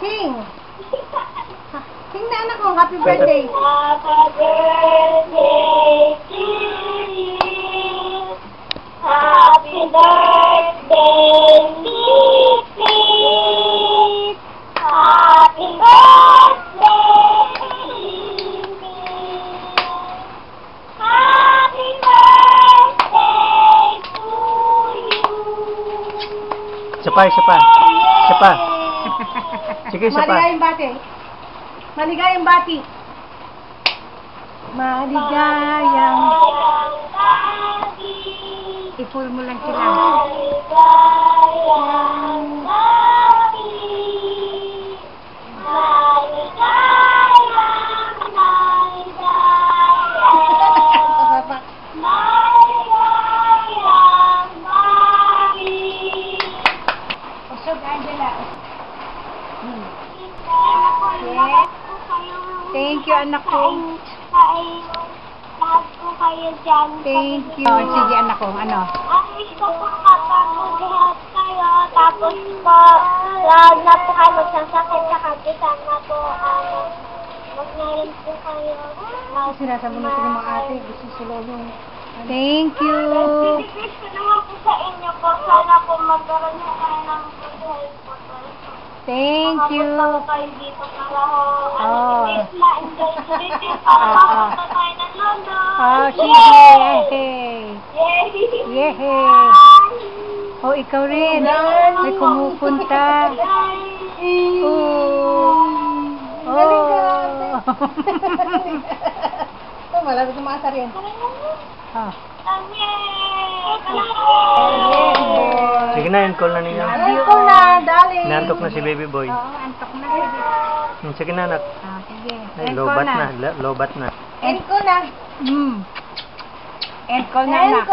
Sing! Sing na anak ko, happy birthday! Happy birthday to you. Happy birthday, Pipit. Happy birthday, Pipit. Happy birthday to you. Isa pa. Sige, isa pa. Maligayang bati. Maligayang bati. Maligayang. I-full mo lang sila. Maligayang gabi. Maligayang gabi. Usog, Angela. Yes. Thank you, anak ko. Lahat po kayo dyan. Thank you. Oh, sige, anak ko. Ano? Ang wish ko po kapag kayo, tapos po, lalo na po kayo magsasakit sa kasi sana po, wag na rin po kayo. Sinasabunutin ng mga ate. Gusto sila yung... Thank you. Wish ko naman po sa inyo po, sana po magkaroon po kayo ng good health po. Thank you. Makapunta kayo dito para ho, Oh. ma-enjoy ko dito. Makapunta tayo ng London. Oh, sige. Yehey. Yay! Yehey. Oh, ikaw rin. May kumupunta. Oh. Oh. Oh, malapit yung mga saryan. Oh. Sige na, call na ninyo. Ito na, darling. Nantok na si baby boy. Oo, antok na. Sige na, anak. Ah, sige. Ay, End call lobat na. Lobat na. End ko na. End call na, anak.